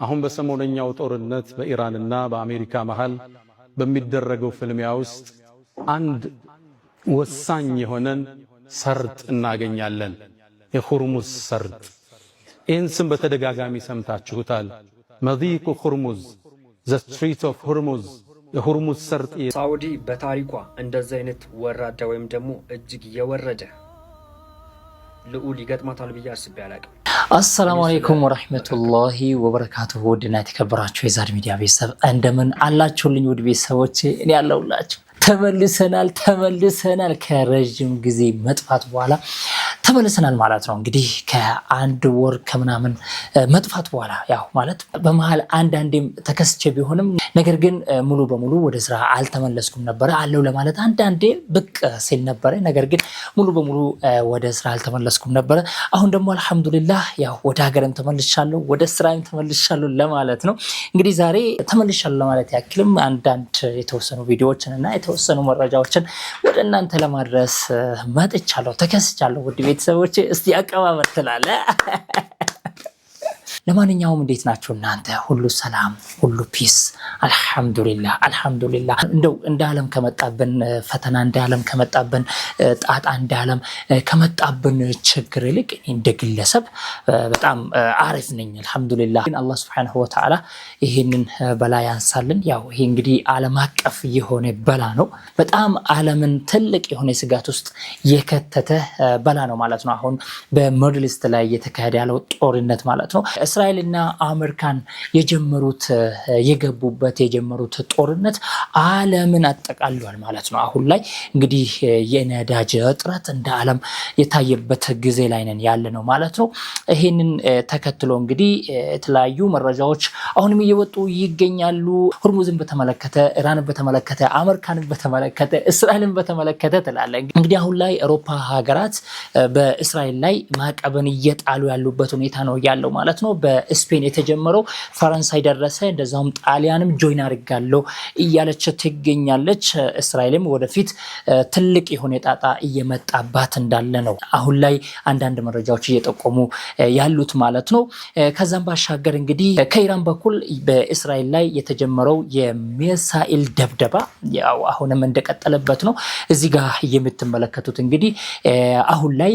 አሁን በሰሞነኛው ጦርነት በኢራንና በአሜሪካ መሃል በሚደረገው ፍልሚያ ውስጥ አንድ ወሳኝ የሆነን ሰርጥ እናገኛለን። የሁርሙዝ ሰርጥ። ይህን ስም በተደጋጋሚ ሰምታችሁታል። መዲቁ ሁርሙዝ፣ ዘ ስትሪት ኦፍ ሁርሙዝ፣ የሁርሙዝ ሰርጥ። ሳዑዲ በታሪኳ እንደዚህ አይነት ወራዳ ወይም ደግሞ እጅግ የወረደ ልዑል ይገጥማታል ብዬ አስቤ አላቅም። አሰላሙ አለይኩም ወራህመቱላሂ ወበረካቱሁ። ውድና የተከበራችሁ የዛድ ሚዲያ ቤተሰብ እንደምን አላችሁልኝ? ውድ ቤተሰቦቼ እኔ ያለሁላችሁ ተመልሰናል ከረጅም ጊዜ መጥፋት በኋላ ተመልሰናል ማለት ነው። እንግዲህ ከአንድ ወር ከምናምን መጥፋት በኋላ ያው ማለት በመሃል አንዳንዴም ተከስቼ ቢሆንም ነገር ግን ሙሉ በሙሉ ወደ ስራ አልተመለስኩም ነበር አለው ለማለት አንዳንዴ ብቅ ሲል ነበር። ነገር ግን ሙሉ በሙሉ ወደ ስራ አልተመለስኩም ነበር። አሁን ደግሞ አልহামዱሊላህ ያው ወደ ሀገርም ተመልሻለሁ፣ ወደ ስራም ተመልሻለሁ ለማለት ነው። እንግዲህ ዛሬ ተመልሻለሁ ለማለት ያክልም አንዳንድ የተወሰኑ ቪዲዮዎችን እና የተወሰኑ መረጃዎችን ወደ እናንተ ለማድረስ መጥቻለሁ፣ ተከስቻለሁ። ውድ ቤተሰቦቼ እስቲ አቀባበል ትላለ። ለማንኛውም እንዴት ናችሁ እናንተ? ሁሉ ሰላም፣ ሁሉ ፒስ? አልহামዱሊላህ። እንደው እንደ ዓለም ከመጣብን ፈተና፣ እንደ ዓለም ከመጣብን ጣጣ፣ እንደ ዓለም ከመጣብን ችግር ይልቅ እንደ ግለሰብ በጣም አሪፍ ነኝ አልহামዱሊላህ። ግን አላህ Subhanahu Wa Ta'ala ይሄንን በላ ያንሳልን። ያው ይሄ እንግዲህ ዓለም አቀፍ የሆነ በላ ነው። በጣም ዓለምን ትልቅ የሆነ ስጋት ውስጥ የከተተ በላ ነው ማለት ነው። አሁን በሚድል ኢስት ላይ የተካሄደ ያለው ጦርነት ማለት ነው። እስራኤልና አሜሪካን የጀመሩት ጦርነት ዓለምን አጠቃሏል ማለት ነው። አሁን ላይ እንግዲህ የነዳጅ እጥረት እንደ ዓለም የታየበት ጊዜ ላይ ነን ያለ ነው ማለት ነው። ይሄንን ተከትሎ እንግዲህ የተለያዩ መረጃዎች አሁንም እየወጡ ይገኛሉ። ሁርሙዝን በተመለከተ፣ ኢራንን በተመለከተ፣ አሜሪካንን በተመለከተ፣ እስራኤልን በተመለከተ ተላለ። እንግዲህ አሁን ላይ አውሮፓ ሀገራት በእስራኤል ላይ ማዕቀብን እየጣሉ ያሉበት ሁኔታ ነው ያለው ማለት ነው። በስፔን የተጀመረው ፈረንሳይ ደረሰ፣ እንደዛውም ጣሊያንም ጆይን አድርጋለሁ እያለች ትገኛለች። እስራኤልም ወደፊት ትልቅ የሆነ ጣጣ እየመጣባት እንዳለ ነው አሁን ላይ አንዳንድ መረጃዎች እየጠቆሙ ያሉት ማለት ነው። ከዛም ባሻገር እንግዲህ ከኢራን በኩል በእስራኤል ላይ የተጀመረው የሚሳኤል ደብደባ ያው አሁንም እንደቀጠለበት ነው። እዚህ ጋር የምትመለከቱት እንግዲህ አሁን ላይ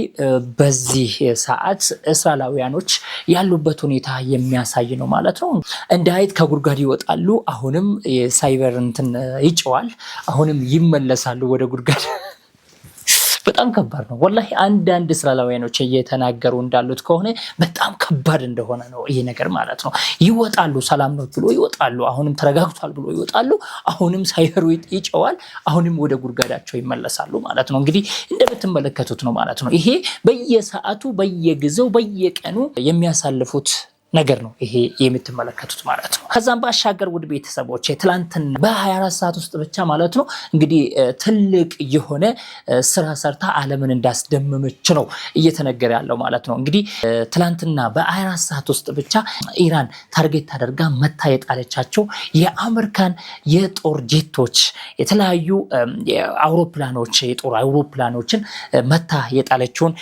በዚህ ሰዓት እስራኤላውያኖች ያሉበት ሁኔታ የሚያሳይ ነው ማለት ነው። እንደ አይጥ ከጉድጓድ ይወጣሉ፣ አሁንም የሳይበር እንትን ይጨዋል፣ አሁንም ይመለሳሉ ወደ ጉድጓድ። በጣም ከባድ ነው ወላሂ። አንዳንድ እስራኤላውያኖች እየተናገሩ እንዳሉት ከሆነ በጣም ከባድ እንደሆነ ነው ይሄ ነገር ማለት ነው። ይወጣሉ፣ ሰላም ነው ብሎ ይወጣሉ፣ አሁንም ተረጋግቷል ብሎ ይወጣሉ፣ አሁንም ሳይበሩ ይጨዋል፣ አሁንም ወደ ጉድጓዳቸው ይመለሳሉ ማለት ነው። እንግዲህ እንደምትመለከቱት ነው ማለት ነው። ይሄ በየሰዓቱ በየጊዜው በየቀኑ የሚያሳልፉት ነገር ነው ይሄ የምትመለከቱት ማለት ነው። ከዛም ባሻገር ውድ ቤተሰቦች ትላንትና በ24 ሰዓት ውስጥ ብቻ ማለት ነው እንግዲህ ትልቅ የሆነ ስራ ሰርታ ዓለምን እንዳስደመመች ነው እየተነገረ ያለው ማለት ነው። እንግዲህ ትላንትና በ24 ሰዓት ውስጥ ብቻ ኢራን ታርጌት አድርጋ መታ የጣለቻቸው የአሜሪካን የጦር ጄቶች፣ የተለያዩ አውሮፕላኖች፣ የጦር አውሮፕላኖችን መታ የጣለችውን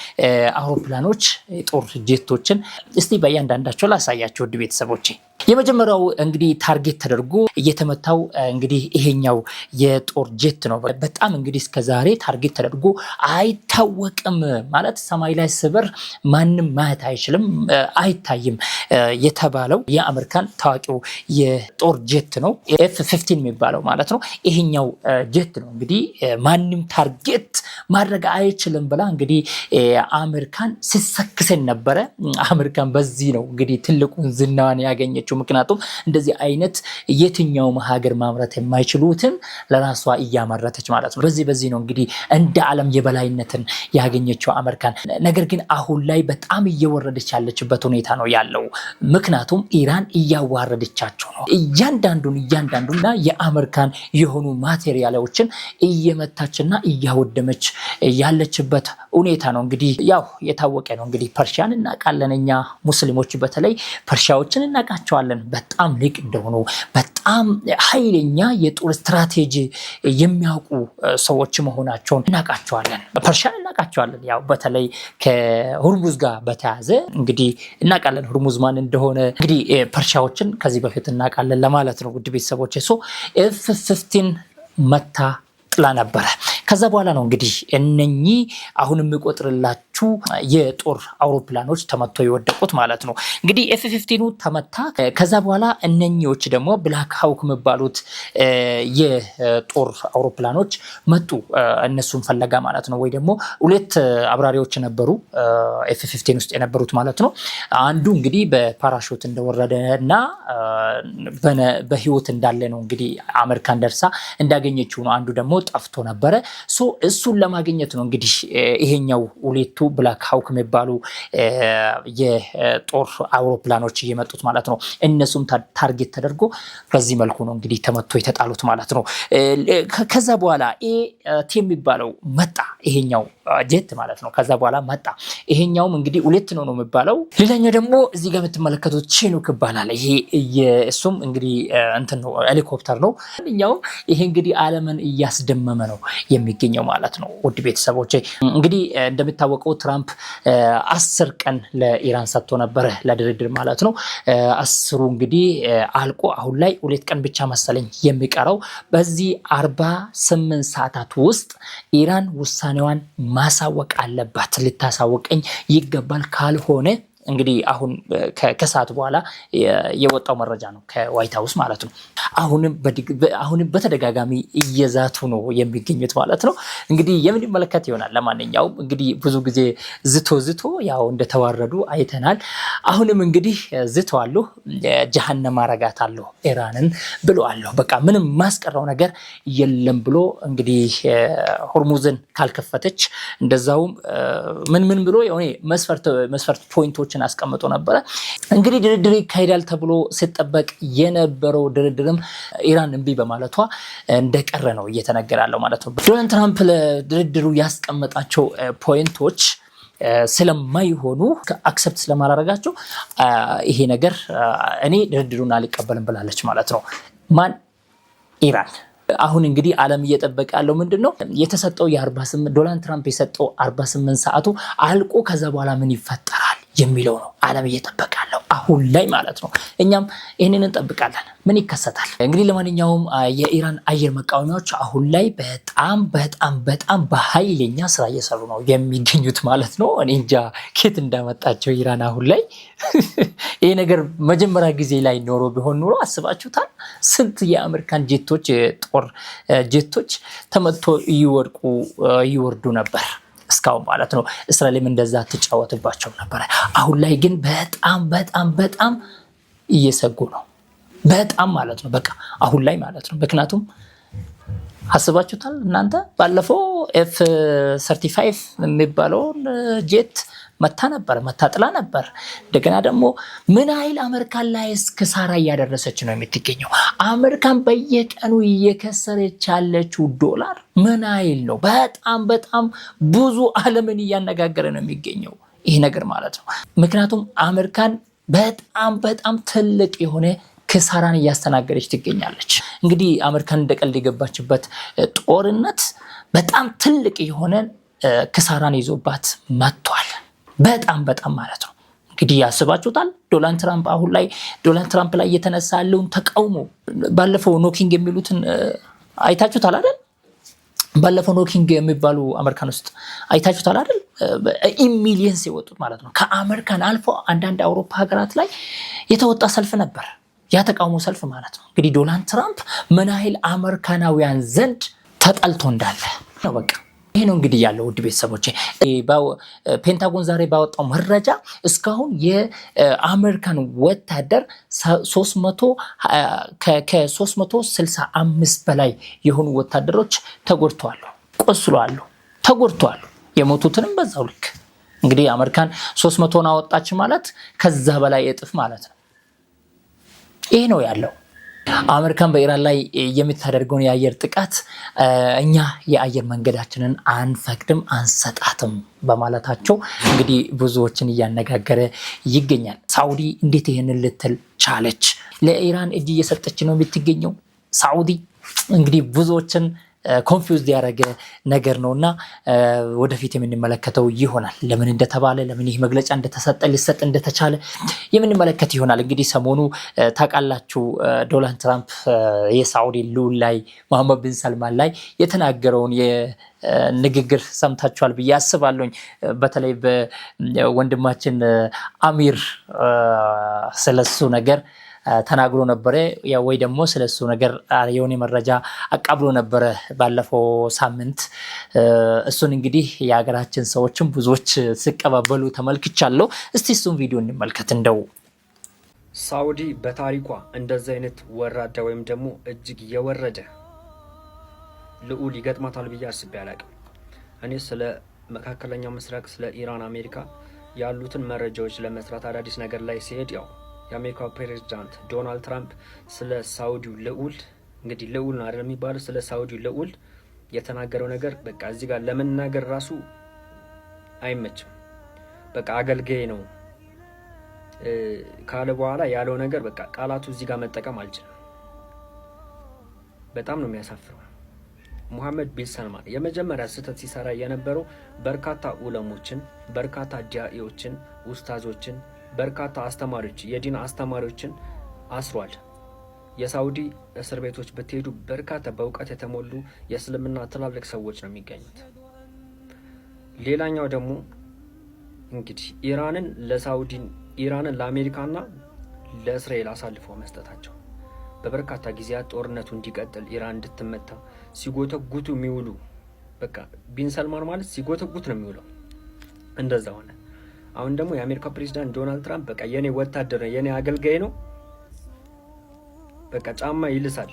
አውሮፕላኖች፣ የጦር ጄቶችን እስቲ በእያንዳንዳቸው ላሳያችሁ ውድ ቤተሰቦቼ። የመጀመሪያው እንግዲህ ታርጌት ተደርጎ እየተመታው እንግዲህ ይሄኛው የጦር ጄት ነው። በጣም እንግዲህ እስከዛሬ ታርጌት ተደርጎ አይታወቅም ማለት ሰማይ ላይ ስበር ማንም ማየት አይችልም አይታይም የተባለው የአሜሪካን ታዋቂው የጦር ጄት ነው፣ F-15 የሚባለው ማለት ነው። ይሄኛው ጄት ነው እንግዲህ ማንም ታርጌት ማድረግ አይችልም ብላ እንግዲህ አሜሪካን ሲሰክሰን ነበረ። አሜሪካን በዚህ ነው እንግዲህ ትልቁን ዝናዋን ያገኘችው። ምክንያቱም እንደዚህ አይነት የትኛውም ሀገር ማምረት የማይችሉትን ለራሷ እያመረተች ማለት ነው። በዚህ ነው እንግዲህ እንደ ዓለም የበላይነትን ያገኘችው አሜሪካን። ነገር ግን አሁን ላይ በጣም እየወረደች ያለችበት ሁኔታ ነው ያለው። ምክንያቱም ኢራን እያዋረደቻቸው ነው ነው። እያንዳንዱና የአሜሪካን የሆኑ ማቴሪያሎችን እየመታችና እያወደመች ያለችበት ሁኔታ ነው። እንግዲህ ያው የታወቀ ነው። እንግዲህ ፐርሺያን እናውቃለን እኛ ሙስሊሞች በተለይ ፐርሺያዎችን እናውቃቸዋለን። በጣም ሊቅ እንደሆኑ በጣም ኃይለኛ የጦር ስትራቴጂ የሚያውቁ ሰዎች መሆናቸውን እናውቃቸዋለን። ፐርሺያን እናውቃቸዋለን። ያው በተለይ ከሁርሙዝ ጋር በተያዘ እንግዲህ እናውቃለን ሁርሙዝ ማን እንደሆነ። እንግዲህ ፐርሺያዎችን ከዚህ በፊት እናውቃለን ለማለት ነው። ውድ ቤተሰቦች F-15 መታ ጥላ ነበረ። ከዛ በኋላ ነው እንግዲህ እነኚህ አሁን የሚቆጥርላችሁ የጦር አውሮፕላኖች ተመተው የወደቁት ማለት ነው። እንግዲህ F-15 ተመታ። ከዛ በኋላ እነኚዎች ደግሞ ብላክ ሃውክ የሚባሉት የጦር አውሮፕላኖች መጡ እነሱን ፈለጋ ማለት ነው። ወይ ደግሞ ሁለት አብራሪዎች ነበሩ F-15 ውስጥ የነበሩት ማለት ነው። አንዱ እንግዲህ በፓራሹት እንደወረደና በህይወት እንዳለ ነው እንግዲህ አሜሪካን ደርሳ እንዳገኘችው ነው። አንዱ ደግሞ ጠፍቶ ነበረ። እሱን ለማግኘት ነው እንግዲህ ይሄኛው ሁለቱ ብላክ ሃውክ የሚባሉ የጦር አውሮፕላኖች እየመጡት ማለት ነው። እነሱም ታርጌት ተደርጎ በዚህ መልኩ ነው እንግዲህ ተመቶ የተጣሉት ማለት ነው። ከዛ በኋላ ኤ-10 የሚባለው መጣ፣ ይሄኛው ጄት ማለት ነው። ከዛ በኋላ መጣ። ይሄኛውም እንግዲህ ሁለት ነው የሚባለው። ሌላኛው ደግሞ እዚህ ጋር የምትመለከቱት ቺኑክ ይባላል። ይሄ እሱም እንግዲህ እንትን ነው፣ ሄሊኮፕተር ነው። ይሄ እንግዲህ ዓለምን እያስደመመ ነው የሚገኘው ማለት ነው። ውድ ቤተሰቦች እንግዲህ እንደሚታወቀው ትራምፕ 10 ቀን ለኢራን ሰጥቶ ነበረ ለድርድር ማለት ነው። 10ሩ እንግዲህ አልቆ አሁን ላይ 2 ቀን ብቻ መሰለኝ የሚቀረው። በዚህ 48 ሰዓታት ውስጥ ኢራን ውሳኔዋን ማሳወቅ አለባት። ልታሳወቀኝ ይገባል። ካልሆነ እንግዲህ አሁን ከሰዓት በኋላ የወጣው መረጃ ነው ከዋይት ሃውስ ማለት ነው። አሁንም በተደጋጋሚ እየዛቱ ነው የሚገኙት ማለት ነው። እንግዲህ የምንመለከት ይሆናል። ለማንኛውም እንግዲህ ብዙ ጊዜ ዝቶ ያው እንደተዋረዱ አይተናል። አሁንም እንግዲህ ዝተዋለሁ፣ ጀሃነም አረጋታለሁ ኢራንን ብለዋለሁ። በቃ ምንም ማስቀረው ነገር የለም ብሎ እንግዲህ ሆርሙዝን ካልከፈተች እንደዛውም ምን ብሎ የሆነ መስፈርት ፖይንቶች አስቀምጦ ነበረ። እንግዲህ ድርድር ይካሄዳል ተብሎ ሲጠበቅ የነበረው ድርድርም ኢራን እምቢ በማለቷ እንደቀረ ነው እየተነገረ ያለው ማለት ነው። ዶናልድ ትራምፕ ለድርድሩ ያስቀመጣቸው ፖይንቶች ስለማይሆኑ አክሰፕት ስለማላረጋቸው ይሄ ነገር እኔ ድርድሩን አልቀበልም ብላለች ማለት ነው። ማን? ኢራን። አሁን እንግዲህ ዓለም እየጠበቀ ያለው ምንድነው? የተሰጠው የ48 ዶናልድ ትራምፕ የሰጠው 48 ሰዓቱ አልቆ ከዛ በኋላ ምን ይፈጠራል የሚለው ነው ዓለም እየጠበቀ ያለው አሁን ላይ ማለት ነው። እኛም ይህንን እንጠብቃለን። ምን ይከሰታል እንግዲህ። ለማንኛውም የኢራን አየር መቃወሚያዎች አሁን ላይ በጣም በኃይለኛ ስራ እየሰሩ ነው የሚገኙት ማለት ነው። እኔ እንጃ ከየት እንዳመጣቸው ኢራን አሁን ላይ ይሄ ነገር መጀመሪያ ጊዜ ላይ ኖሮ ቢሆን ኖሮ አስባችሁታል? ስንት የአሜሪካን ጄቶች ጦር ጄቶች ተመቶ ይወርዱ ነበር እስካሁን ማለት ነው። እስራኤልም እንደዛ ትጫወትባቸው ነበር። አሁን ላይ ግን በጣም እየሰጉ ነው። በጣም ማለት ነው። በቃ አሁን ላይ ማለት ነው። ምክንያቱም አስባችሁታል እናንተ ባለፈው F-35 የሚባለውን ጄት መታጥላ ነበር። እንደገና ደግሞ ምን አይል አሜሪካን ላይ እስከሳራ እያደረሰች ነው የምትገኘው። አሜሪካን በየቀኑ እየከሰረች ያለችው ዶላር ምን አይል ነው። በጣም ብዙ ዓለምን እያነጋገረ ነው የሚገኘው ይሄ ነገር ማለት ነው። ምክንያቱም አሜሪካን በጣም ትልቅ የሆነ ክሳራን እያስተናገደች ትገኛለች። እንግዲህ አሜሪካን እንደቀልድ የገባችበት ጦርነት በጣም ትልቅ የሆነ ክሳራን ይዞባት መጥቷል። በጣም ማለት ነው። እንግዲህ ያስባችሁታል ዶናልድ ትራምፕ አሁን ላይ ዶናልድ ትራምፕ ላይ እየተነሳ ያለውን ተቃውሞ ባለፈው ኖኪንግ የሚሉትን አይታችሁታል አይደል? ባለፈው ኖኪንግ የሚባሉ አሜሪካን ውስጥ አይታችሁታል አይደል? ሚሊየንስ የወጡት ማለት ነው። ከአሜሪካን አልፎ አንዳንድ አውሮፓ ሀገራት ላይ የተወጣ ሰልፍ ነበር። ያ ተቃውሞ ሰልፍ ማለት ነው። እንግዲህ ዶናልድ ትራምፕ ምን ያህል አሜሪካናውያን ዘንድ ተጠልቶ እንዳለ ነው። በቃ ይሄ ነው እንግዲህ ያለው ውድ ቤተሰቦቼ። ፔንታጎን ዛሬ ባወጣው መረጃ እስካሁን የአሜሪካን ወታደር ከ365 በላይ የሆኑ ወታደሮች ተጎድተዋል፣ ቆስለዋል፣ ተጎድተዋል። የሞቱትንም በዛው ልክ እንግዲህ አሜሪካን 300 አወጣች ማለት ከዛ በላይ እጥፍ ማለት ነው። ይሄ ነው ያለው አሜሪካን በኢራን ላይ የምታደርገውን የአየር ጥቃት እኛ የአየር መንገዳችንን አንፈቅድም አንሰጣትም በማለታቸው እንግዲህ ብዙዎችን እያነጋገረ ይገኛል። ሳዑዲ እንዴት ይሄንን ልትል ቻለች? ለኢራን እጅ እየሰጠች ነው የምትገኘው ሳዑዲ። እንግዲህ ብዙዎችን ኮንፊውዝድ ያደረገ ነገር ነውና ወደፊት የምንመለከተው ይሆናል። ለምን እንደተባለ ለምን ይህ መግለጫ እንደተሰጠ ሊሰጥ እንደተቻለ የምንመለከት ይሆናል። እንግዲህ ሰሞኑ ታውቃላችሁ ዶናልድ ትራምፕ የሳዑዲ ልዑል ላይ መሐመድ ቢን ሰልማን ላይ የተናገረውን ንግግር ሰምታችኋል ብዬ አስባለሁኝ። በተለይ በወንድማችን አሚር ስለሱ ነገር ተናግሮ ነበረ ወይ ደግሞ ስለሱ ነገር የሆነ መረጃ አቃብሎ ነበረ ባለፈው ሳምንት። እሱን እንግዲህ የሀገራችን ሰዎችም ብዙዎች ሲቀባበሉ ተመልክቻለሁ። እስቲ እሱን ቪዲዮ እንመልከት። እንደው ሳዑዲ በታሪኳ እንደዚህ አይነት ወራዳ ወይም ደግሞ እጅግ የወረደ ልዑል ይገጥማታል ብዬ አስቤ አላቅም። እኔ ስለ መካከለኛው ምስራቅ ስለ ኢራን አሜሪካ ያሉትን መረጃዎች ለመስራት አዳዲስ ነገር ላይ ሲሄድ ያው የአሜሪካው ፕሬዝዳንት ዶናልድ ትራምፕ ስለ ሳዑዲው ልዑል እንግዲህ ልዑል ነው አይደል የሚባለው ስለ ሳዑዲው ልዑል የተናገረው ነገር በቃ እዚህ ጋር ለመናገር ራሱ አይመችም። በቃ አገልጋይ ነው ካለ በኋላ ያለው ነገር በቃ ቃላቱ እዚህ ጋር መጠቀም አልችልም። በጣም ነው የሚያሳፍረው። ሙሐመድ ቢን ሰልማን የመጀመሪያ ስህተት ሲሰራ የነበረው በርካታ ዑለሞችን፣ በርካታ ዳኢዎችን፣ ኡስታዞችን፣ በርካታ አስተማሪዎች የዲን አስተማሪዎችን አስሯል። የሳዑዲ እስር ቤቶች ብትሄዱ በርካታ በእውቀት የተሞሉ የእስልምና ትላልቅ ሰዎች ነው የሚገኙት። ሌላኛው ደግሞ እንግዲህ ኢራንን ለአሜሪካና ለእስራኤል አሳልፈው መስጠታቸው በበርካታ ጊዜያት ጦርነቱ እንዲቀጥል ኢራን እንድትመታ ሲጎተጉቱ የሚውሉ በቃ ቢን ሰልማን ማለት ሲጎተጉት ነው የሚውለው። እንደዛ ሆነ። አሁን ደግሞ የአሜሪካ ፕሬዝዳንት ዶናልድ ትራምፕ በቃ የኔ ወታደር የኔ አገልጋይ ነው፣ በቃ ጫማ ይልሳል፣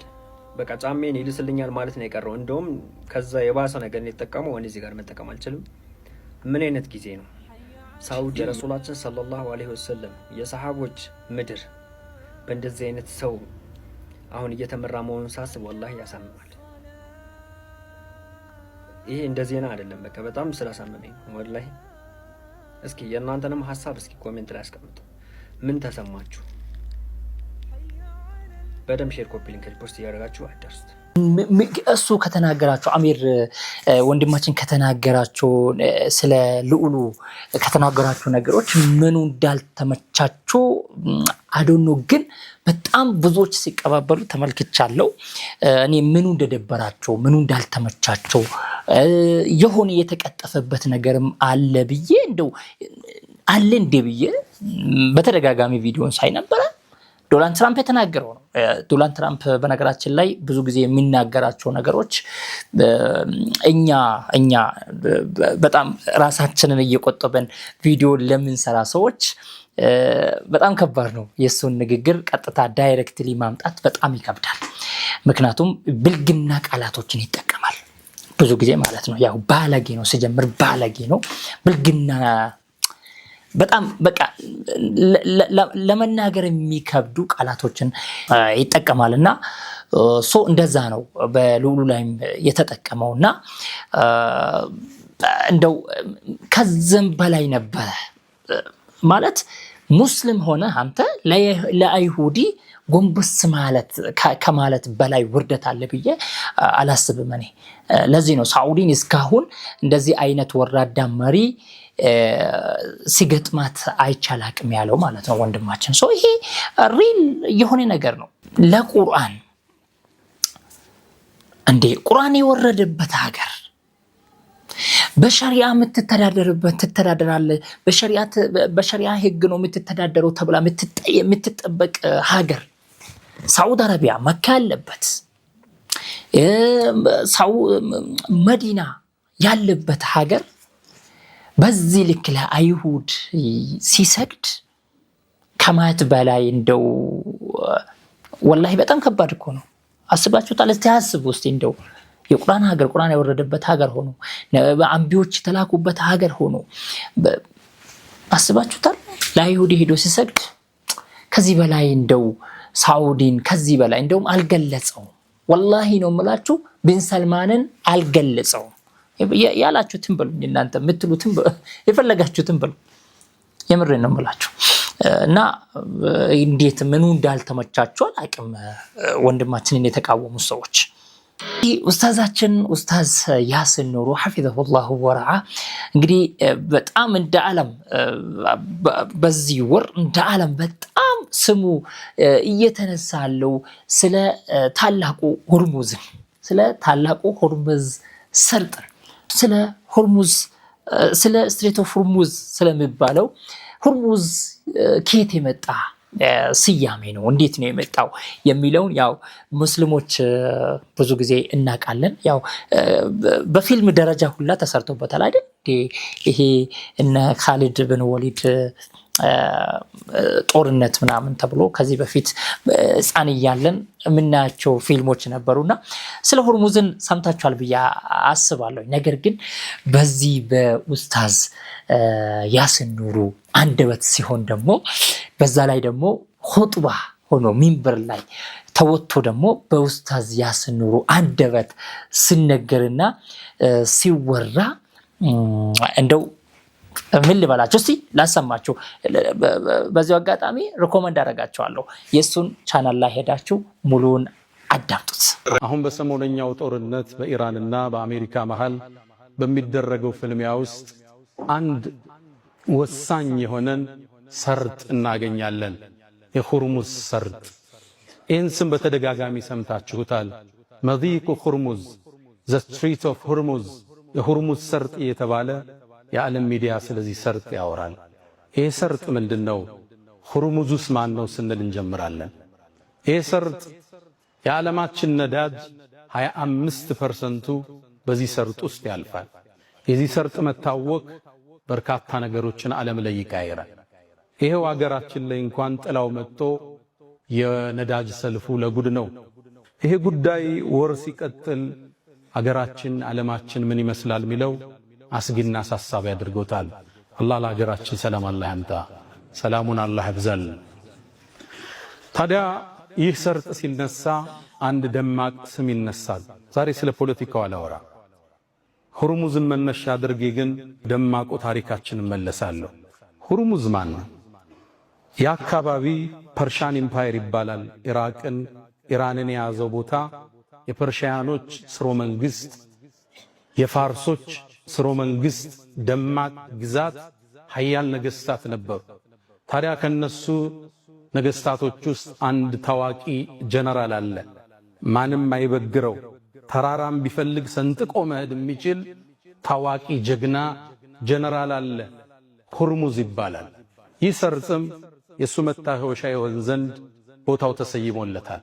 በቃ ጫሜን ይልስልኛል ማለት ነው የቀረው። እንደውም ከዛ የባሰ ነገር ነው የተጠቀመው። እኔ እዚህ ጋር መጠቀም አልችልም። ምን አይነት ጊዜ ነው? ሳዑዲ ረሱላችን ሰለላሁ ዐለይሂ ወሰለም የሰሃቦች ምድር በእንደዚህ አይነት ሰው አሁን እየተመራ መሆኑን ሳስብ ወላሂ ያሳምማል። ይሄ እንደ ዜና አይደለም፣ በቃ በጣም ስላሳመመኝ ወላሂ። እስኪ የእናንተንም ሀሳብ እስኪ ኮሜንት ላይ አስቀምጡ። ምን ተሰማችሁ? በደም ሼር፣ ኮፒ ሊንክ፣ ሪፖስት እያደረጋችሁ አዳርሱት። እሱ ከተናገራቸው አሚር ወንድማችን ከተናገራቸው ስለ ልዑሉ ከተናገራቸው ነገሮች ምኑ እንዳልተመቻቸው አዶኖ ግን በጣም ብዙዎች ሲቀባበሉ ተመልክቻለሁ። እኔ ምኑ እንደደበራቸው ምኑ እንዳልተመቻቸው የሆነ የተቀጠፈበት ነገርም አለ ብዬ እንደው አለ እንደ ብዬ በተደጋጋሚ ቪዲዮን ሳይ ነበረ። ዶናልድ ትራምፕ የተናገረው ነው። ዶናልድ ትራምፕ በነገራችን ላይ ብዙ ጊዜ የሚናገራቸው ነገሮች እኛ በጣም ራሳችንን እየቆጠበን ቪዲዮ ለምንሰራ ሰዎች በጣም ከባድ ነው። የእሱን ንግግር ቀጥታ ዳይሬክትሊ ማምጣት በጣም ይከብዳል። ምክንያቱም ብልግና ቃላቶችን ይጠቀማል ብዙ ጊዜ ማለት ነው። ያው ባለጌ ነው፣ ሲጀምር ባለጌ ነው። ብልግና በጣም በቃ ለመናገር የሚከብዱ ቃላቶችን ይጠቀማልና እንደዛ ነው በልዑሉ ላይም የተጠቀመውና እንደው ከዘም በላይ ነበር ማለት ሙስሊም ሆነ አንተ ለአይሁዲ ጎንበስ ማለት ከማለት በላይ ውርደት አለ ብዬ አላስብም እኔ። ለዚህ ነው ሳዑዲን እስካሁን እንደዚህ አይነት ወራዳ መሪ ሲገጥማት አይቻላቅም ያለው ማለት ነው ወንድማችን። ይሄ ሪል የሆነ ነገር ነው። ለቁርአን እንዴ ቁርአን የወረደበት ሀገር በሸሪዓ የምትተዳደርበት ትተዳደራለህ፣ በሸሪዓ ህግ ነው የምትተዳደረው ተብላ የምትጠበቅ ሀገር ሳዑዲ አረቢያ መካ ያለበት መዲና ያለበት ሀገር በዚህ ልክ ለአይሁድ ሲሰግድ ከማየት በላይ እንደው ወላሂ በጣም ከባድ እኮ ነው። አስባችሁታል? እስቲ አስቡ እስቲ እንደው የቁርአን ሀገር ቁርአን የወረደበት ሀገር ሆኖ አንቢዎች የተላኩበት ሀገር ሆኖ አስባችሁታል? ለአይሁድ ሄዶ ሲሰግድ ከዚህ በላይ እንደው ሳውዲን ከዚህ በላይ እንደውም አልገለጸውም። ወላሂ ነው የምላችሁ ቢን ሰልማንን አልገለጸውም። ያላችሁትን በሉኝ እናንተ የምትሉትን የፈለጋችሁትን በሉ። የምሬን ነው የምላችሁ እና እንዴት ምኑ እንዳልተመቻቸው አላቅም ወንድማችንን የተቃወሙ ሰዎች። ኡስታዛችን ኡስታዝ ያሲን ኑሩ ሐፊዘሁላሁ ወረዓ እንግዲህ በጣም እንደ ዓለም በዚህ ወር እንደ ዓለም በጣም ስሙ እየተነሳለው ስለ ታላቁ ሆርሙዝን ስለ ታላቁ ሆርሙዝ ሰርጥ ስለ ሆርሙዝ ስለ ስትሬት ኦፍ ሆርሙዝ ስለሚባለው ሆርሙዝ ከየት የመጣ ስያሜ ነው እንዴት ነው የመጣው የሚለውን ያው ሙስሊሞች ብዙ ጊዜ እናውቃለን። ያው በፊልም ደረጃ ሁላ ተሰርቶበታል አይደል? ይሄ እነ ካሊድ ብን ወሊድ ጦርነት ምናምን ተብሎ ከዚህ በፊት ሕፃን እያለን የምናያቸው ፊልሞች ነበሩና ስለ ሆርሙዝን ሰምታችኋል ብዬ አስባለሁ። ነገር ግን በዚህ በኡስታዝ ያሲን ኑሩ አንደበት ሲሆን ደግሞ በዛ ላይ ደግሞ ኹጥባ ሆኖ ሚንበር ላይ ተወጥቶ ደግሞ በኡስታዝ ያሲን ኑሩ አንደበት ሲነገርና ሲወራ እንደው ምን ልበላችሁ እስቲ ላሰማችሁ። በዚሁ አጋጣሚ ሪኮመንድ አደርጋችኋለሁ የሱን ቻናል ላይ ሄዳችሁ ሙሉውን አዳምጡት። አሁን በሰሞነኛው ጦርነት በኢራንና በአሜሪካ መሃል በሚደረገው ፍልሚያ ውስጥ አንድ ወሳኝ የሆነን ሰርጥ እናገኛለን። የሆርሙዝ ሰርጥ። ይህን ስም በተደጋጋሚ ሰምታችሁታል። መዲቁ ሆርሙዝ፣ ዘ ስትሪት ኦፍ ሆርሙዝ፣ የሆርሙዝ ሰርጥ እየተባለ የዓለም ሚዲያ ስለዚህ ሰርጥ ያወራል። ይሄ ሰርጥ ምንድነው? ሆርሙዙስ ማን ነው ስንል እንጀምራለን። ይሄ ሰርጥ የዓለማችን ነዳጅ 25% በዚህ ሰርጥ ውስጥ ያልፋል። የዚህ ሰርጥ መታወቅ በርካታ ነገሮችን ዓለም ላይ ይቀይራል። ይሄው ሀገራችን ላይ እንኳን ጥላው መጥቶ የነዳጅ ሰልፉ ለጉድ ነው። ይሄ ጉዳይ ወር ሲቀጥል ሀገራችን ዓለማችን ምን ይመስላል ሚለው አስጊና አሳሳቢ አድርጎታል። አላህ ለሀገራችን ሰላም አላህ ያምጣ፣ ሰላሙን አላህ ያብዛል። ታዲያ ይህ ሰርጥ ሲነሳ አንድ ደማቅ ስም ይነሳል። ዛሬ ስለ ፖለቲካው አላወራ፣ ሆርሙዝን መነሻ አድርጌ ግን ደማቁ ታሪካችን መለሳለሁ። ሆርሙዝ ማን ነው? የአካባቢ ፐርሻን ኢምፓየር ይባላል። ኢራንን የያዘው ቦታ የፐርሺያኖች ስሮ መንግስት፣ የፋርሶች ስሮ መንግስት ደማቅ ግዛት ሀያል ነገስታት ነበሩ። ታዲያ ከነሱ ነገስታቶች ውስጥ አንድ ታዋቂ ጀነራል አለ። ማንም አይበግረው፣ ተራራም ቢፈልግ ሰንጥቆ መሄድ የሚችል ታዋቂ ጀግና ጀነራል አለ። ሆርሙዝ ይባላል። ይህ ሰርጥም የሱ መታወሻ ይሆን ዘንድ ቦታው ተሰይሞለታል።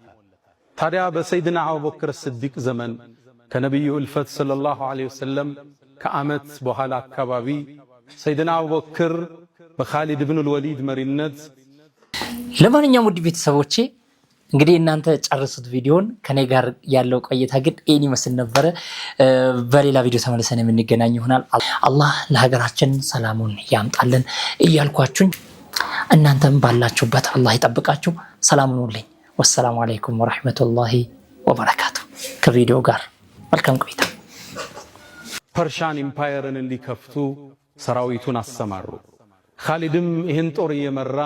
ታዲያ በሰይድና አቡበክር ስዲቅ ዘመን ከነብዩ እልፈት ሰለላሁ ዐለይሂ ወሰለም ከዓመት በኋላ አካባቢ ሰይድና አቡበክር በኻሊድ ብን ወሊድ መሪነት። ለማንኛውም ውድ ቤተሰቦቼ እንግዲህ እናንተ ጨርሱት ቪዲዮን። ከኔ ጋር ያለው ቆይታ ግን ይህን ይመስል ነበረ። በሌላ ቪዲዮ ተመልሰን የምንገናኝ ይሆናል። አላህ ለሀገራችን ሰላሙን ያምጣልን እያልኳችሁኝ እናንተም ባላችሁበት አላህ ይጠብቃችሁ። ሰላሙን ሁኑልኝ። ወሰላሙ አለይኩም ወራህመቱላሂ ወበረካቱ። ከቪዲዮ ጋር መልካም ቆይታ። ፐርሻን ኢምፓየርን እንዲከፍቱ ሰራዊቱን አሰማሩ። ኻሊድም ይህን ጦር እየመራ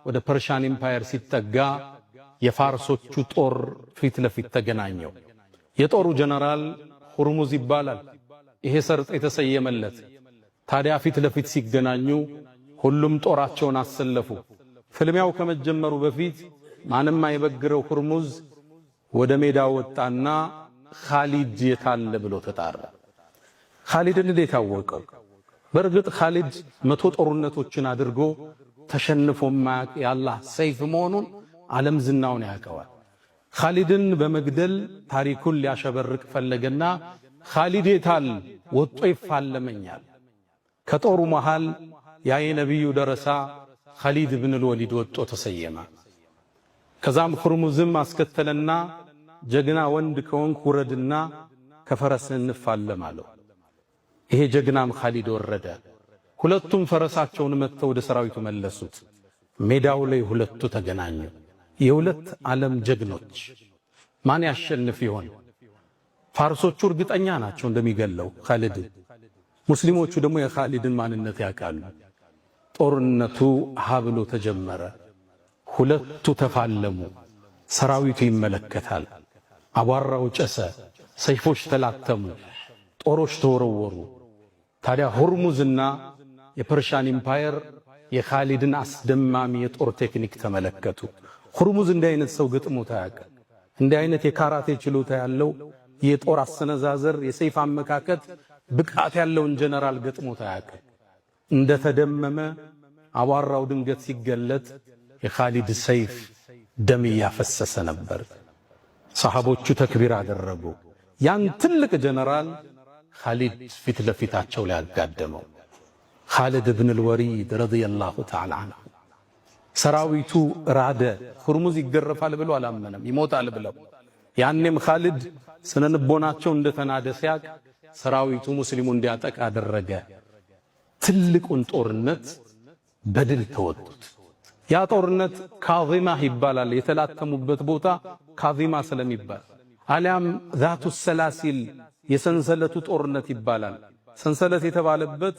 ወደ ፐርሻን ኢምፓየር ሲጠጋ የፋርሶቹ ጦር ፊት ለፊት ተገናኘው። የጦሩ ጀነራል ሆርሙዝ ይባላል። ይሄ ሰርጥ የተሰየመለት። ታዲያ ፊት ለፊት ሲገናኙ ሁሉም ጦራቸውን አሰለፉ። ፍልሚያው ከመጀመሩ በፊት ማንም አይበግረው ሆርሙዝ ወደ ሜዳ ወጣና ኻሊድ የታለ ብሎ ተጣራ። ኻሊድን እንዴት አወቀው? በእርግጥ ኻሊድ 100 ጦርነቶችን አድርጎ ተሸንፎ ማያውቅ የአላህ ሰይፍ መሆኑን ዓለም ዝናውን ያውቀዋል። ኻሊድን በመግደል ታሪኩን ሊያሸበርቅ ፈለገና ኻሊድ የታል ወጦ ይፋለመኛል። ከጦሩ መሃል ያ የነብዩ ደረሳ ኻሊድ ብን ወሊድ ወጦ ተሰየመ። ከዛም ሆርሙዝም አስከተለና ጀግና ወንድ ከሆንክ ውረድና ከፈረስህ እንፋለም አለው። ይሄ ጀግናም ኻሊድ ወረደ። ሁለቱም ፈረሳቸውን መተው ወደ ሰራዊቱ መለሱት። ሜዳው ላይ ሁለቱ ተገናኙ። የሁለት ዓለም ጀግኖች ማን ያሸንፍ ይሆን? ፋርሶቹ እርግጠኛ ናቸው እንደሚገለው ኻሊድ። ሙስሊሞቹ ደግሞ የኻሊድን ማንነት ያውቃሉ። ጦርነቱ ሀብሎ ተጀመረ። ሁለቱ ተፋለሙ። ሰራዊቱ ይመለከታል። አቧራው ጨሰ፣ ሰይፎች ተላተሙ፣ ጦሮች ተወረወሩ። ታዲያ ሁርሙዝና የፐርሻን ኢምፓየር የኻሊድን አስደማሚ የጦር ቴክኒክ ተመለከቱ። ሁርሙዝ እንዲህ አይነት ሰው ገጥሞት አያውቅም። እንዲህ አይነት የካራቴ ችሎታ ያለው የጦር አሰነዛዘር፣ የሰይፍ አመካከት ብቃት ያለውን ጀነራል ገጥሞት አያውቅም። እንደተደመመ አቧራው ድንገት ሲገለጥ የኻሊድ ሰይፍ ደም እያፈሰሰ ነበር። ሰሃቦቹ ተክቢር አደረጉ። ያን ትልቅ ጀነራል ኻሊድ ፊት ለፊታቸው ላይ አጋደመው። ኻሊድ ብን አልወሊድ ረዲየላሁ ተዓላ ዐንሁ። ሰራዊቱ ራደ። ሁርሙዝ ይገረፋል ብሎ አላመነም፣ ይሞታል ብለው። ያኔም ኻሊድ ስነልቦናቸው እንደተናደ ሲያቅ ሰራዊቱ ሙስሊሙ እንዲያጠቃ አደረገ። ትልቁን ጦርነት በድል ተወጡት። ያ ጦርነት ካዚማ ይባላል። የተላተሙበት ቦታ ካዚማ ስለሚባል አሊያም ዛቱ ሰላሲል የሰንሰለቱ ጦርነት ይባላል። ሰንሰለት የተባለበት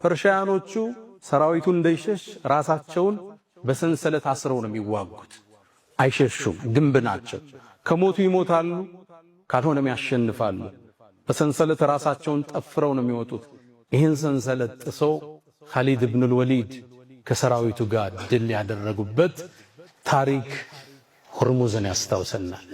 ፐርሺያኖቹ ሰራዊቱ እንዳይሸሽ ራሳቸውን በሰንሰለት አስረው ነው የሚዋጉት። አይሸሹም፣ ግንብ ናቸው። ከሞቱ ይሞታሉ፣ ካልሆነም ያሸንፋሉ። በሰንሰለት ራሳቸውን ጠፍረው ነው የሚወጡት። ይህን ሰንሰለት ጥሰው ኻሊድ ብን አልወሊድ ከሰራዊቱ ጋር ድል ያደረጉበት ታሪክ ሁርሙዝን ያስታውሰናል።